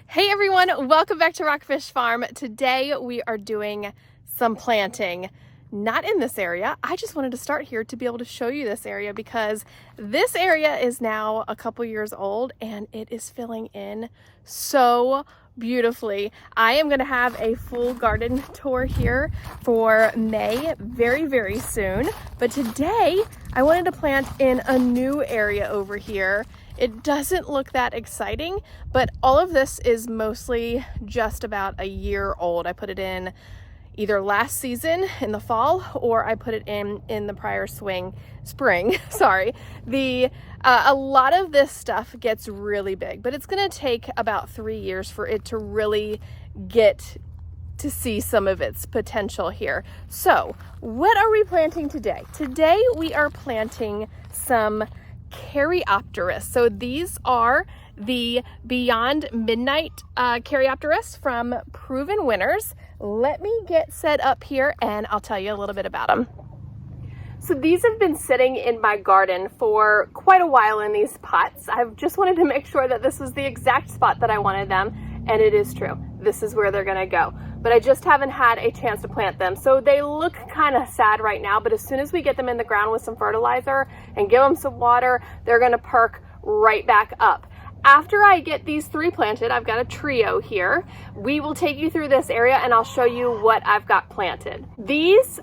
Hey everyone, welcome back to Rockfish Farm. Today we are doing some planting. Not in this area. I just wanted to start here to be able to show you this area because this area is now a couple years old and it is filling in so beautifully. I am going to have a full garden tour here for May very soon, but today I wanted to plant in a new area over here. It doesn't look that exciting, but all of this is mostly just about a year old. I put it in either last season in the fall or I put it in the prior spring. Sorry. A lot of this stuff gets really big, but it's going to take about 3 years for it to really get to see some of its potential here. So what are we planting today? Today we are planting some Caryopteris. So these are the Beyond Midnight Caryopteris from Proven Winners. Let me get set up here and I'll tell you a little bit about them. So these have been sitting in my garden for quite a while in these pots. I've just wanted to make sure that this was the exact spot that I wanted them, and it is true. This is where they're gonna go. But I just haven't had a chance to plant them. So they look kind of sad right now, but as soon as we get them in the ground with some fertilizer and give them some water, they're gonna perk right back up. After I get these 3 planted, I've got a trio here. We will take you through this area and I'll show you what I've got planted. These,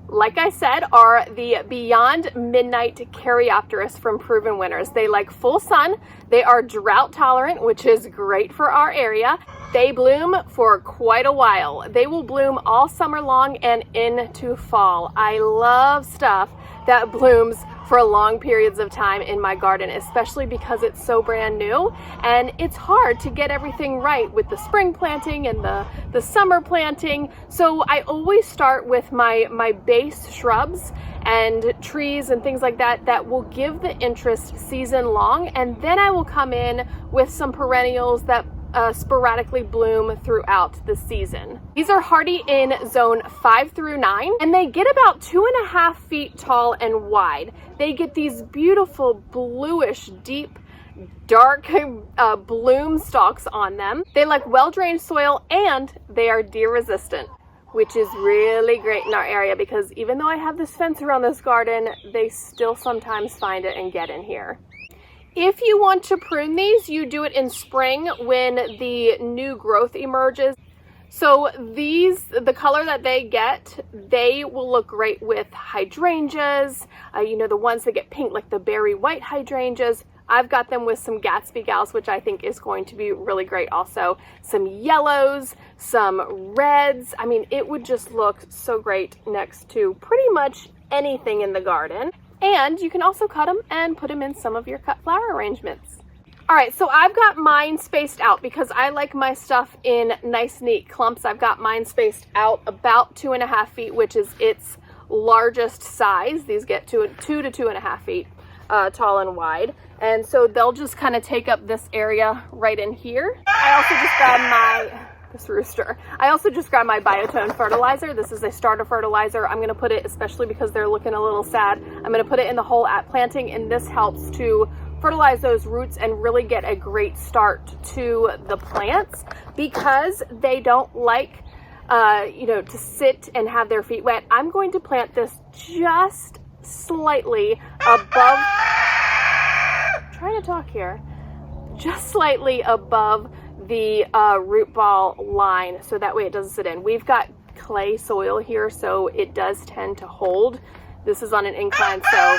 like I said, are the Beyond Midnight Caryopteris from Proven Winners. They like full sun. They are drought tolerant, which is great for our area. They bloom for quite a while. They will bloom all summer long and into fall. I love stuff that blooms for long periods of time in my garden, especially because it's so brand new and it's hard to get everything right with the spring planting and the summer planting. So I always start with my base shrubs and trees and things like that that will give the interest season long, and then I will come in with some perennials that sporadically bloom throughout the season. These are hardy in zone 5 through 9, and they get about 2.5 feet tall and wide. They get these beautiful bluish, deep, dark bloom stalks on them. They like well-drained soil and they are deer resistant, which is really great in our area because even though I have this fence around this garden, they still sometimes find it and get in here. If you want to prune these, you do it in spring when the new growth emerges. So these, the color that they get, they will look great with hydrangeas, you know, the ones that get pink, like the berry white hydrangeas. I've got them with some Gatsby Gals, which I think is going to be really great also. Some yellows, some reds. I mean, it would just look so great next to pretty much anything in the garden. And you can also cut them and put them in some of your cut flower arrangements. All right, so I've got mine spaced out because I like my stuff in nice, neat clumps. I've got mine spaced out about 2.5 feet, which is its largest size. These get to 2 to 2.5 feet tall and wide. And so they'll just kind of take up this area right in here. I also just grabbed my Biotone fertilizer. This is a starter fertilizer. I'm gonna put it, especially because they're looking a little sad, I'm gonna put it in the hole at planting, and this helps to fertilize those roots and really get a great start to the plants because they don't like, to sit and have their feet wet. I'm going to plant this just slightly above, just slightly above the root ball line, so that way it doesn't sit in. We've got clay soil here, so it does tend to hold. This is on an incline, so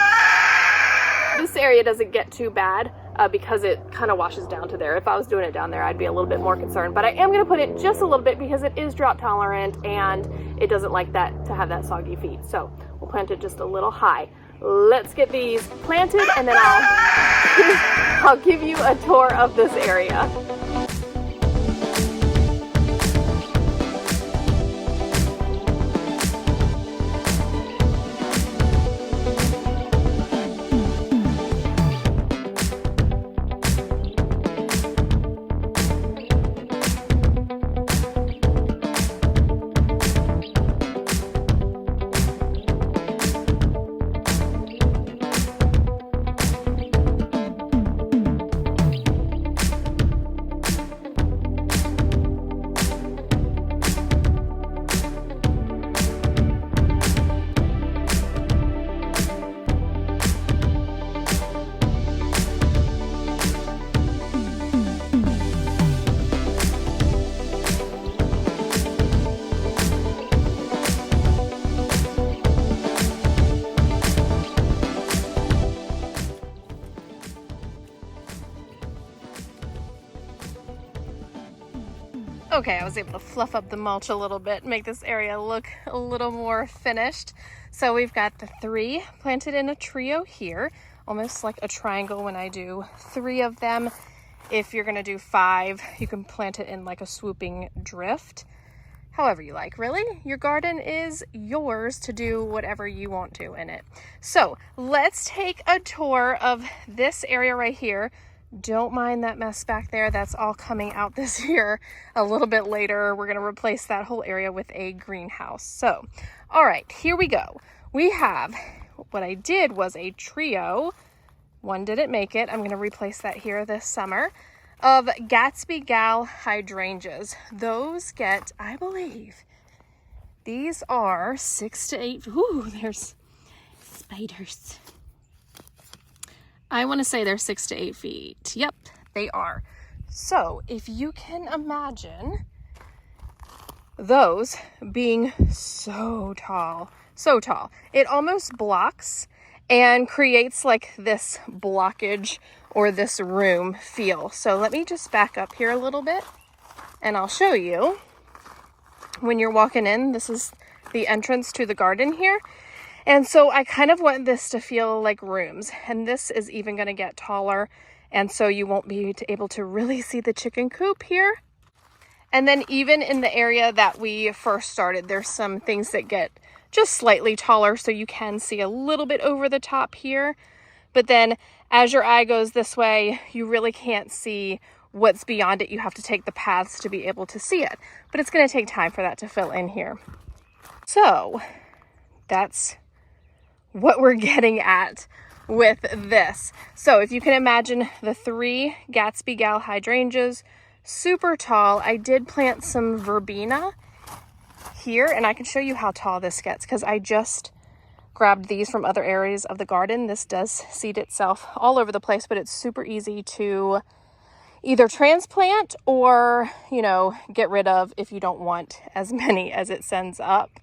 this area doesn't get too bad because it kind of washes down to there. If I was doing it down there, I'd be a little bit more concerned, but I am going to put it just a little bit because it is drought tolerant and it doesn't like that to have that soggy feet. So we'll plant it just a little high. Let's get these planted and then I'll give you a tour of this area. Okay, I was able to fluff up the mulch a little bit, make this area look a little more finished. So we've got the 3 planted in a trio here, almost like a triangle when I do 3 of them. If you're gonna do 5, you can plant it in like a swooping drift. However you like, really. Your garden is yours to do whatever you want to in it. So let's take a tour of this area right here. Don't mind that mess back there. That's all coming out this year. A little bit later, we're going to replace that whole area with a greenhouse. So, all right, here we go. We have, what I did was a trio. One didn't make it. I'm going to replace that here this summer, of Gatsby Gal hydrangeas. Those get, I believe, these are 6 to 8. Ooh, there's spiders. I want to say they're 6 to 8 feet. Yep, they are. So if you can imagine those being so tall, it almost blocks and creates like this blockage or this room feel. So let me just back up here a little bit and I'll show you. When you're walking in, this is the entrance to the garden here. And so I kind of want this to feel like rooms, and this is even going to get taller, and so you won't be able to really see the chicken coop here. And then even in the area that we first started, there's some things that get just slightly taller, so you can see a little bit over the top here. But then as your eye goes this way, you really can't see what's beyond it. You have to take the paths to be able to see it, but it's going to take time for that to fill in here. So that's what we're getting at with this. So if you can imagine the 3 Gatsby Gal hydrangeas, super tall. I did plant some verbena here, and I can show you how tall this gets because I just grabbed these from other areas of the garden. This does seed itself all over the place, but it's super easy to either transplant or, you know, get rid of if you don't want as many as it sends up.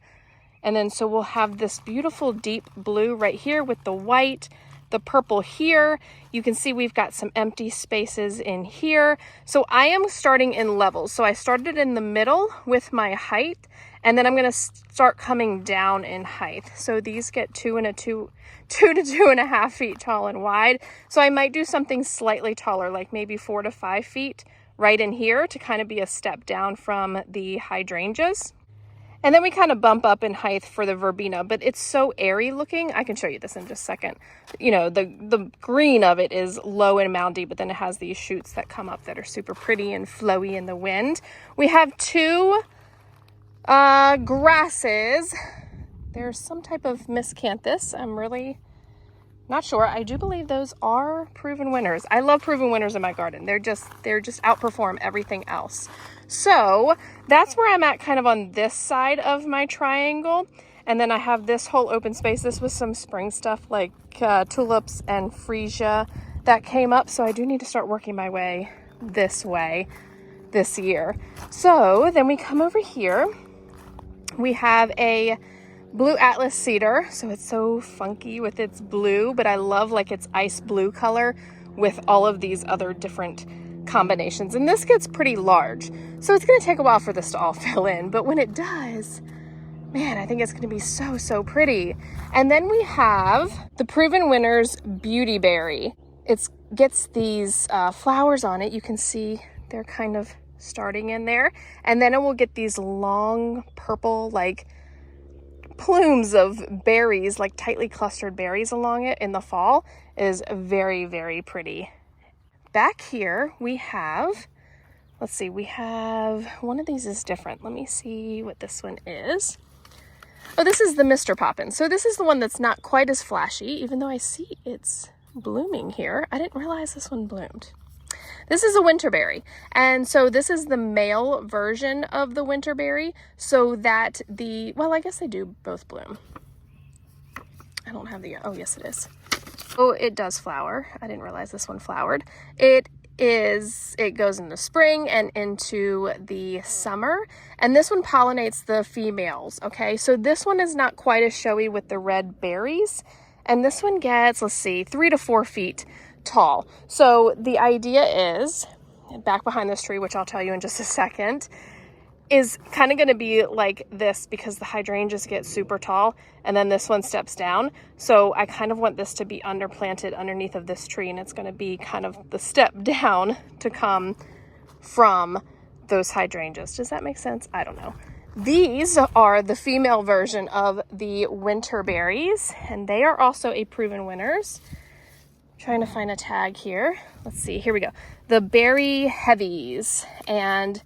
And then so we'll have this beautiful deep blue right here with the white, the purple here. You can see we've got some empty spaces in here. So I am starting in levels. So I started in the middle with my height, and then I'm going to start coming down in height. So these get 2 to 2.5 feet tall and wide. So I might do something slightly taller, like maybe 4 to 5 feet right in here to kind of be a step down from the hydrangeas. And then we kind of bump up in height for the verbena, but it's so airy looking. I can show you this in just a second. You know, the green of it is low and moundy, but then it has these shoots that come up that are super pretty and flowy in the wind. We have 2 grasses. There's some type of miscanthus. I'm really not sure. I do believe those are proven winners. I love proven winners in my garden. They're just outperform everything else. So that's where I'm at kind of on this side of my triangle. And then I have this whole open space. This was some spring stuff like tulips and freesia that came up. So I do need to start working my way this year. So then we come over here. We have a blue Atlas cedar. So it's so funky with its blue, but I love like its ice blue color with all of these other different combinations. And this gets pretty large. So it's going to take a while for this to all fill in. But when it does, man, I think it's going to be so, so pretty. And then we have the Proven Winners Beauty Berry. It gets these flowers on it. You can see they're kind of starting in there. And then it will get these long purple, like plumes of berries, like tightly clustered berries along it in the fall. It is very, very pretty. Back here we have, let's see, we have, one of these is different. Let me see what this one is. Oh, this is the Mr. Poppin'. So this is the one that's not quite as flashy, even though I see it's blooming here. I didn't realize this one bloomed. This is a winterberry, and so this is the male version of the winterberry, so that well, I guess they do both bloom. I don't have oh, yes it is. Oh, it does flower. I didn't realize this one flowered. It goes in the spring and into the summer, and this one pollinates the females, okay? So this one is not quite as showy with the red berries, and this one gets, let's see, 3 to 4 feet tall. So the idea is, back behind this tree, which I'll tell you in just a second, is kind of going to be like this because the hydrangeas get super tall and then this one steps down. So I kind of want this to be underplanted underneath of this tree, and it's going to be kind of the step down to come from those hydrangeas. Does that make sense? I don't know. These are the female version of the winter berries, and they are also a proven winners. Trying to find a tag here. Let's see, here we go. The berry heavies, and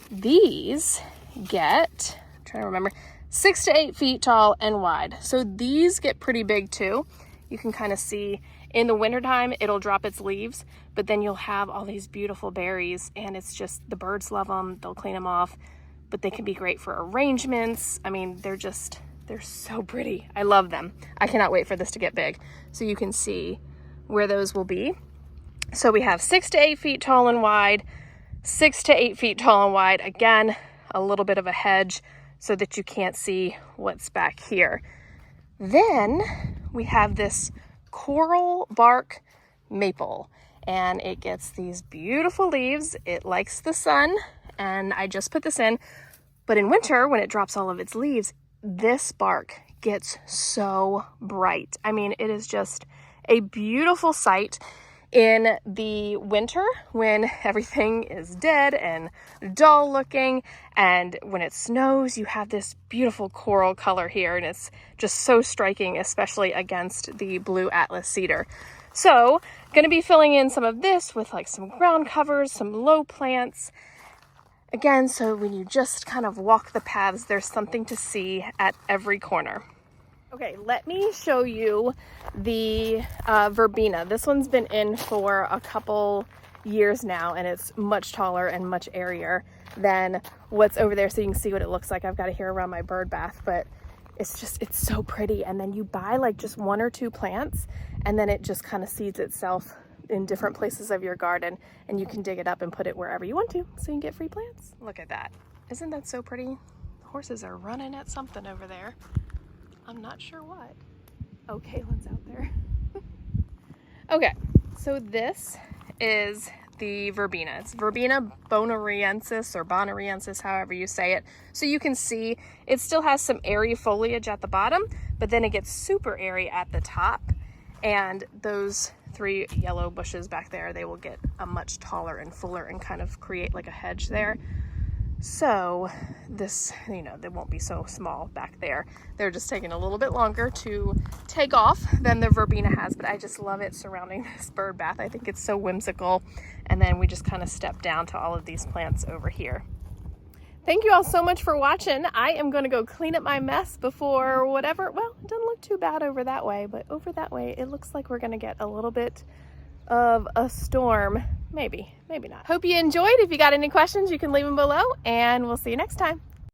these get, I'm trying to remember, 6 to 8 feet tall and wide. So these get pretty big too. You can kind of see in the wintertime, it'll drop its leaves, but then you'll have all these beautiful berries, and it's just, the birds love them. They'll clean them off, but they can be great for arrangements. I mean, they're so pretty. I love them. I cannot wait for this to get big. So you can see where those will be. So we have 6 to 8 feet tall and wide, 6 to 8 feet tall and wide. Again, a little bit of a hedge so that you can't see what's back here. Then we have this coral bark maple, and it gets these beautiful leaves. It likes the sun, and I just put this in. But in winter, when it drops all of its leaves, this bark gets so bright. I mean, it is just a beautiful sight in the winter when everything is dead and dull looking, and when it snows, you have this beautiful coral color here, and it's just so striking, especially against the blue atlas cedar. So, going to be filling in some of this with like some ground covers, some low plants. Again, so when you just kind of walk the paths, there's something to see at every corner. Okay, let me show you the verbena. This one's been in for a couple years now, and it's much taller and much airier than what's over there, so you can see what it looks like. I've got it here around my bird bath, but it's so pretty. And then you buy like just 1 or 2 plants, and then it just kind of seeds itself in different places of your garden, and you can dig it up and put it wherever you want to, so you can get free plants. Look at that. Isn't that so pretty? The horses are running at something over there. I'm not sure what. Oh, Caitlin's out there. Okay, so this is the verbena. It's Verbena bonariensis or bonariensis, however you say it. So you can see it still has some airy foliage at the bottom, but then it gets super airy at the top. And those 3 yellow bushes back there, they will get a much taller and fuller and kind of create like a hedge there. So this, you know, they won't be so small back there. They're just taking a little bit longer to take off than the verbena has, but I just love it surrounding this bird bath. I think it's so whimsical. And then we just kind of step down to all of these plants over here. Thank you all so much for watching. I am going to go clean up my mess before whatever, well, it doesn't look too bad over that way, but over that way, it looks like we're going to get a little bit of a storm. Maybe not. Hope you enjoyed. If you got any questions, you can leave them below, and we'll see you next time.